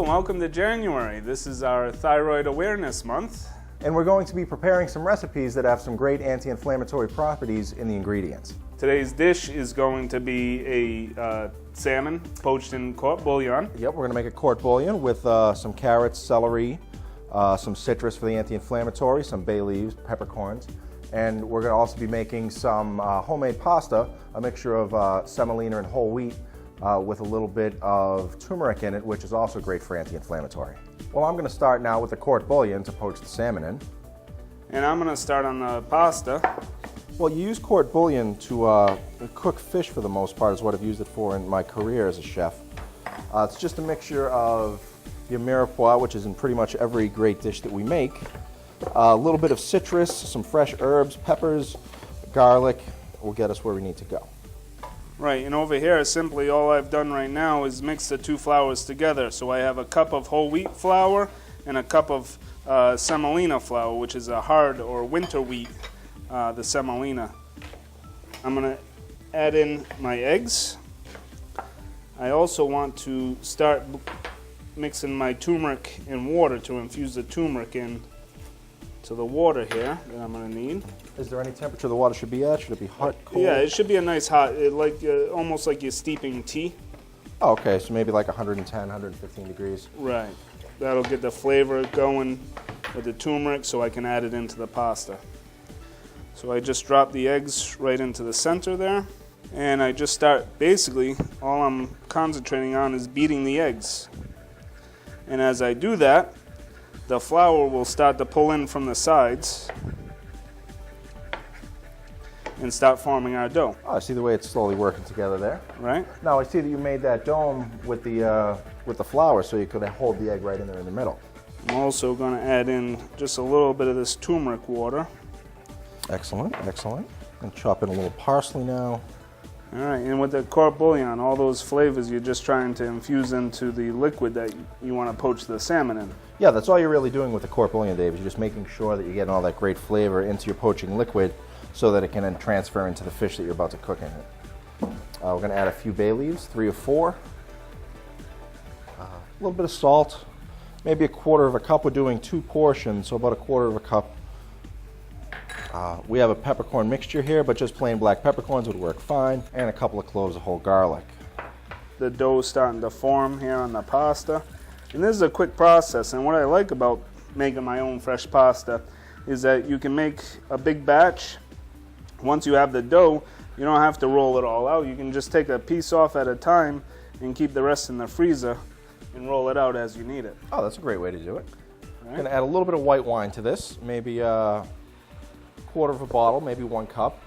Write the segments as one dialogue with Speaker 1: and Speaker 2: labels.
Speaker 1: and welcome to January. This is our Thyroid Awareness Month.
Speaker 2: And we're going to be preparing some recipes that have some great anti-inflammatory properties in the ingredients.
Speaker 1: Today's dish is going to be a salmon poached in court bouillon.
Speaker 2: Yep, we're going to make a court bouillon with some carrots, celery, some citrus for the anti-inflammatory, some bay leaves, peppercorns, and we're going to also be making some homemade pasta, a mixture of semolina and whole wheat with a little bit of turmeric in it, which is also great for anti-inflammatory. Well, I'm going to start now with the court bouillon to poach the salmon in.
Speaker 1: And I'm going to start on the pasta.
Speaker 2: Well, you use court bouillon to cook fish for the most part, is what I've used it for in my career as a chef. It's just a mixture of your mirepoix, which is in pretty much every great dish that we make, a little bit of citrus, some fresh herbs, peppers, garlic will get us where we need to go.
Speaker 1: Right, and over here, simply all I've done right now is mix the two flours together. So I have a cup of whole wheat flour and a cup of semolina flour, which is a hard or winter wheat, the semolina. I'm going to add in my eggs. I also want to start mixing my turmeric and water to infuse the turmeric in to the water here that I'm going to need.
Speaker 2: Is there any temperature the water should be at? Should it be hot, cold?
Speaker 1: Yeah, it should be a nice hot, almost like you're steeping tea.
Speaker 2: Oh, okay, so maybe like 110, 115 degrees.
Speaker 1: Right. That'll get the flavor going with the turmeric so I can add it into the pasta. So I just drop the eggs right into the center there. And I just start, basically, all I'm concentrating on is beating the eggs. And as I do that, the flour will start to pull in from the sides and start forming our dough.
Speaker 2: Oh, I see the way it's slowly working together there.
Speaker 1: Right?
Speaker 2: Now I see that you made that dome with the flour, so you could hold the egg right in there in the middle.
Speaker 1: I'm also going to add in just a little bit of this turmeric water.
Speaker 2: Excellent, excellent. And chop in a little parsley now.
Speaker 1: All right, and with the court bouillon, all those flavors you're just trying to infuse into the liquid that you want to poach the salmon in.
Speaker 2: Yeah, that's all you're really doing with the court bouillon, Dave, is you're just making sure that you're getting all that great flavor into your poaching liquid so that it can then transfer into the fish that you're about to cook in it. We're going to add a few bay leaves, 3 or 4. A little bit of salt, maybe a quarter of a cup. We're doing 2 portions, so about a quarter of a cup. We have a peppercorn mixture here, but just plain black peppercorns would work fine, and a couple of cloves of whole garlic.
Speaker 1: The dough is starting to form here on the pasta. And this is a quick process, and what I like about making my own fresh pasta is that you can make a big batch. Once you have the dough, you don't have to roll it all out. You can just take a piece off at a time and keep the rest in the freezer and roll it out as you need it.
Speaker 2: Oh, that's a great way to do it.
Speaker 1: Right.
Speaker 2: I'm going to add a little bit of white wine to this, maybe a quarter of a bottle, maybe 1 cup.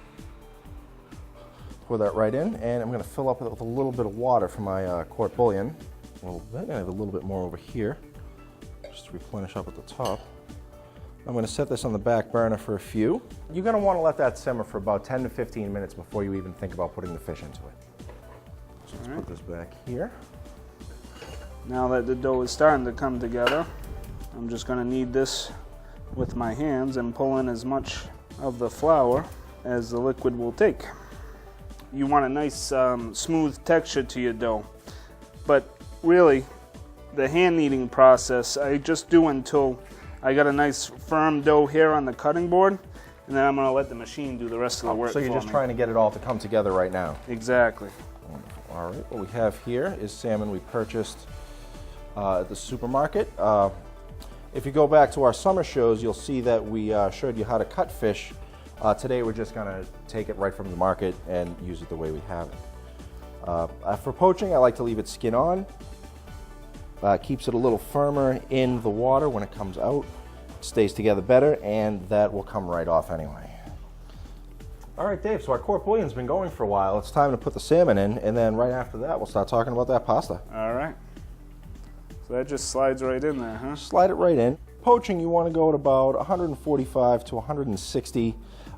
Speaker 2: Pour that right in, and I'm going to fill up with a little bit of water for my court bouillon. A little bit, and I have a little bit more over here, just to replenish up at the top. I'm going to set this on the back burner for a few. You're going to want to let that simmer for about 10 to 15 minutes before you even think about putting the fish into it. So let's put this back here.
Speaker 1: Now that the dough is starting to come together, I'm just going to knead this with my hands and pull in as much of the flour as the liquid will take. You want a nice smooth texture to your dough, but really the hand kneading process I just do until I got a nice firm dough here on the cutting board, and then I'm going to let the machine do the rest of the work.
Speaker 2: So you're just trying to get it all to come together right now?
Speaker 1: Exactly.
Speaker 2: All right, what we have here is salmon we purchased at the supermarket. If you go back to our summer shows, you'll see that we showed you how to cut fish. Today we're just going to take it right from the market and use it the way we have it. For poaching, I like to leave it skin on. Keeps it a little firmer in the water when it comes out. It stays together better, and that will come right off anyway. All right, Dave, so our court bouillon's been going for a while. It's time to put the salmon in, and then right after that, we'll start talking about that pasta.
Speaker 1: All right. So that just slides right in there, huh?
Speaker 2: Slide it right in. Poaching, you want to go at about 145 to 160.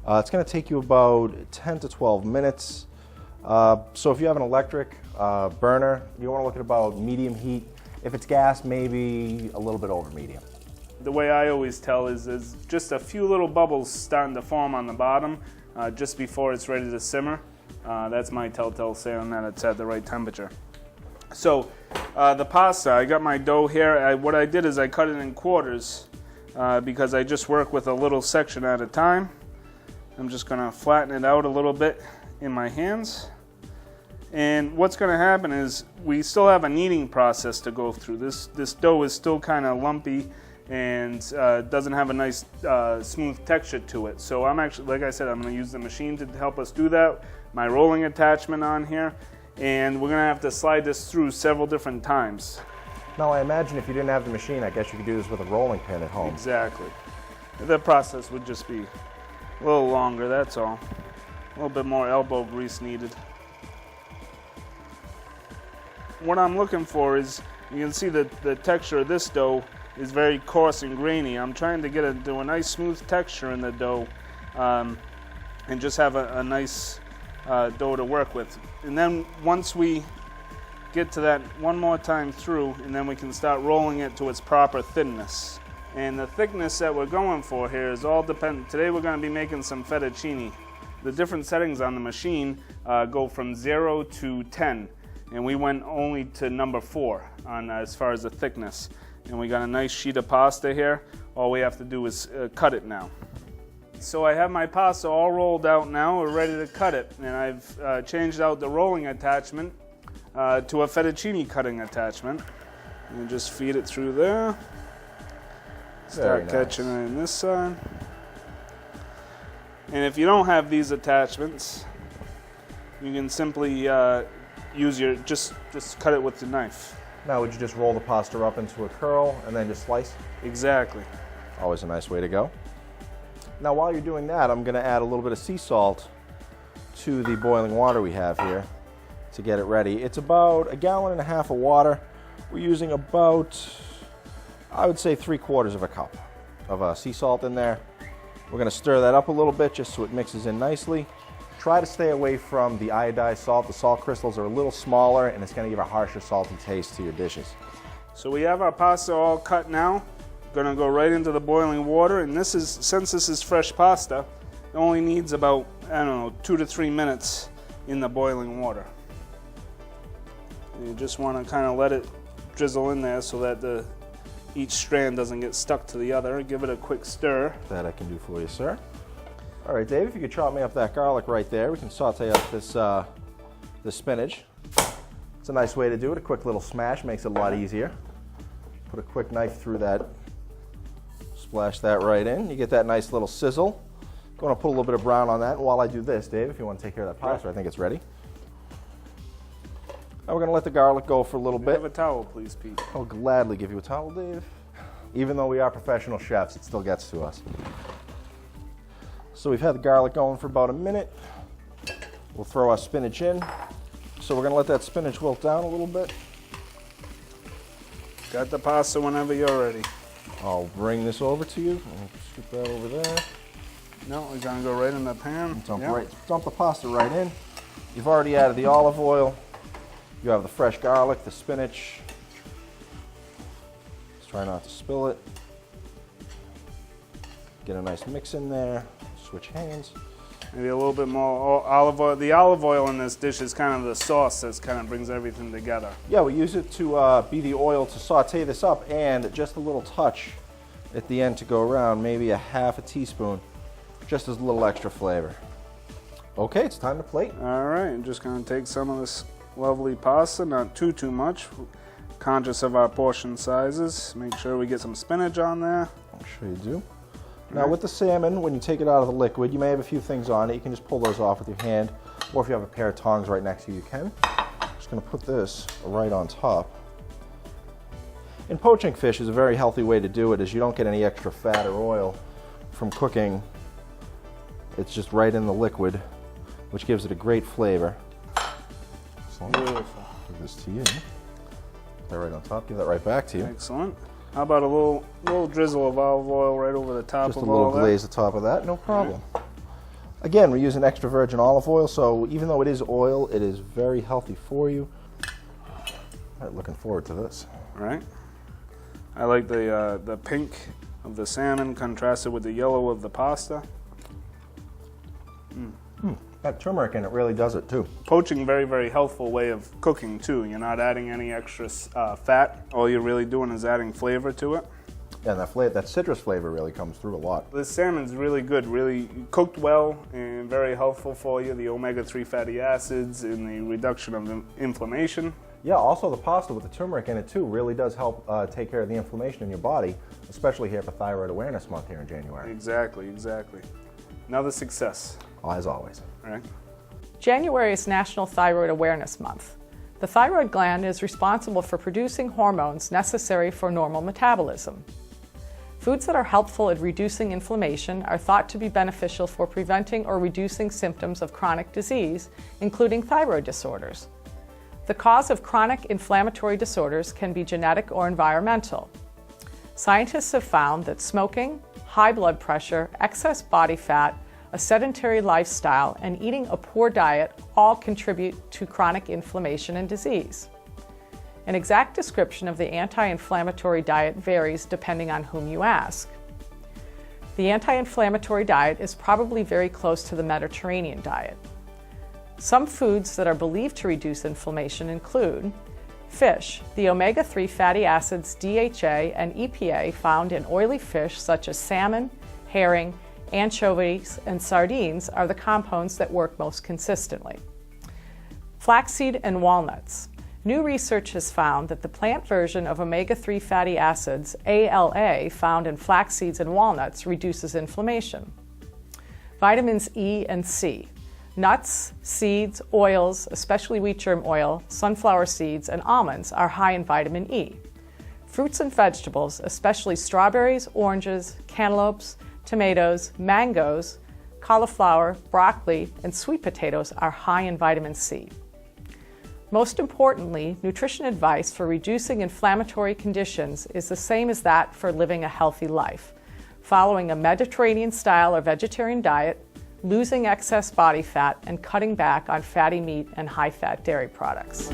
Speaker 2: It's going to take you about 10 to 12 minutes. So if you have an electric burner, you want to look at about medium heat. If it's gas, maybe a little bit over medium.
Speaker 1: The way I always tell is just a few little bubbles starting to form on the bottom just before it's ready to simmer. That's my telltale sign that it's at the right temperature. So the pasta, I got my dough here. What I did is I cut it in quarters because I just work with a little section at a time. I'm just going to flatten it out a little bit in my hands. And what's going to happen is we still have a kneading process to go through. This dough is still kind of lumpy and doesn't have a nice smooth texture to it. So I'm actually, like I said, I'm going to use the machine to help us do that. My rolling attachment on here, and we're going to have to slide this through several different times.
Speaker 2: Now I imagine if you didn't have the machine, I guess you could do this with a rolling pin at home.
Speaker 1: Exactly. The process would just be a little longer, that's all. A little bit more elbow grease needed. What I'm looking for is, you can see that the texture of this dough is very coarse and grainy. I'm trying to get it to a nice smooth texture in the dough and just have a nice dough to work with. And then once we get to that one more time through, and then we can start rolling it to its proper thickness. And the thickness that we're going for here is all dependent. Today we're going to be making some fettuccine. The different settings on the machine go from 0 to 10. And we went only to number 4 on as far as the thickness. And we got a nice sheet of pasta here. All we have to do is cut it now. So I have my pasta all rolled out now. We're ready to cut it. And I've changed out the rolling attachment to a fettuccine cutting attachment. And just feed it through there. Start catching it in this side. And if you don't have these attachments, you can simply use your, just cut it with the knife.
Speaker 2: Now would you just roll the pasta up into a curl and then just slice?
Speaker 1: Exactly.
Speaker 2: Always a nice way to go. Now while you're doing that, I'm going to add a little bit of sea salt to the boiling water we have here to get it ready. It's about 1.5 gallons of water. We're using about, I would say, 3/4 cup of sea salt in there. We're going to stir that up a little bit just so it mixes in nicely. Try to stay away from the iodized salt. The salt crystals are a little smaller and it's going to give a harsher salty taste to your dishes.
Speaker 1: So we have our pasta all cut now. Going to go right into the boiling water, and this is, since this is fresh pasta, it only needs about, I don't know, 2 to 3 minutes in the boiling water. And you just want to kind of let it drizzle in there so that each strand doesn't get stuck to the other. Give it a quick stir.
Speaker 2: That I can do for you, sir. All right, Dave, if you could chop me up that garlic right there, we can saute up this spinach. It's a nice way to do it. A quick little smash makes it a lot easier. Put a quick knife through that, splash that right in. You get that nice little sizzle. Going to put a little bit of brown on that. And while I do this, Dave, if you want to take care of that pasta, I think it's ready. Now we're going to let the garlic go for a little bit.
Speaker 1: Have a towel, please, Pete.
Speaker 2: I'll gladly give you a towel, Dave. Even though we are professional chefs, it still gets to us. So we've had the garlic going for about a minute. We'll throw our spinach in. So we're going to let that spinach wilt down a little bit.
Speaker 1: Got the pasta whenever you're ready.
Speaker 2: I'll bring this over to you. I'll scoop that over there.
Speaker 1: No, we're going to go right in the pan.
Speaker 2: Dump the pasta right in. You've already added the olive oil. You have the fresh garlic, the spinach. Just try not to spill it. Get a nice mix in there. Switch hands.
Speaker 1: Maybe a little bit more olive oil. The olive oil in this dish is kind of the sauce that kind of brings everything together.
Speaker 2: Yeah, we use it to be the oil to saute this up, and just a little touch at the end to go around, maybe a ½ teaspoon, just as a little extra flavor. Okay, it's time to plate.
Speaker 1: All right, I'm just going to take some of this lovely pasta, not too much. Conscious of our portion sizes. Make sure we get some spinach on there.
Speaker 2: I'm sure you do. Now with the salmon, when you take it out of the liquid, you may have a few things on it. You can just pull those off with your hand, or if you have a pair of tongs right next to you, you can. Just going to put this right on top. And poaching fish is a very healthy way to do it, as you don't get any extra fat or oil from cooking. It's just right in the liquid, which gives it a great flavor. So
Speaker 1: Beautiful.
Speaker 2: Give this to you. Put that right on top. Give that right back to you.
Speaker 1: Excellent. How about a little drizzle of olive oil right over the top of all that?
Speaker 2: Just a little glaze atop of that, no problem. Right. Again, we're using extra virgin olive oil, so even though it is oil, it is very healthy for you. All right, looking forward to this.
Speaker 1: All right. I like the pink of the salmon contrasted with the yellow of the pasta.
Speaker 2: That turmeric in it really does it too.
Speaker 1: Poaching, very, very healthful way of cooking too. You're not adding any extra fat. All you're really doing is adding flavor to it.
Speaker 2: Yeah, that citrus flavor really comes through a lot.
Speaker 1: This salmon's really good, really cooked well and very helpful for you. The omega-3 fatty acids and the reduction of inflammation.
Speaker 2: Yeah, also the pasta with the turmeric in it too really does help take care of the inflammation in your body, especially here for Thyroid Awareness Month here in January.
Speaker 1: Exactly. Another success.
Speaker 2: As always.
Speaker 1: All right.
Speaker 3: January is National Thyroid Awareness Month. The thyroid gland is responsible for producing hormones necessary for normal metabolism. Foods that are helpful at reducing inflammation are thought to be beneficial for preventing or reducing symptoms of chronic disease, including thyroid disorders. The cause of chronic inflammatory disorders can be genetic or environmental. Scientists have found that smoking, high blood pressure, excess body fat, a sedentary lifestyle, and eating a poor diet all contribute to chronic inflammation and disease. An exact description of the anti-inflammatory diet varies depending on whom you ask. The anti-inflammatory diet is probably very close to the Mediterranean diet. Some foods that are believed to reduce inflammation include fish, the omega-3 fatty acids DHA and EPA found in oily fish such as salmon, herring, anchovies, and sardines are the compounds that work most consistently. Flaxseed and walnuts. New research has found that the plant version of omega-3 fatty acids, ALA, found in flax seeds and walnuts reduces inflammation. Vitamins E and C. Nuts, seeds, oils, especially wheat germ oil, sunflower seeds, and almonds are high in vitamin E. Fruits and vegetables, especially strawberries, oranges, cantaloupes, tomatoes, mangoes, cauliflower, broccoli, and sweet potatoes are high in vitamin C. Most importantly, nutrition advice for reducing inflammatory conditions is the same as that for living a healthy life. Following a Mediterranean style or vegetarian diet, losing excess body fat, and cutting back on fatty meat and high-fat dairy products.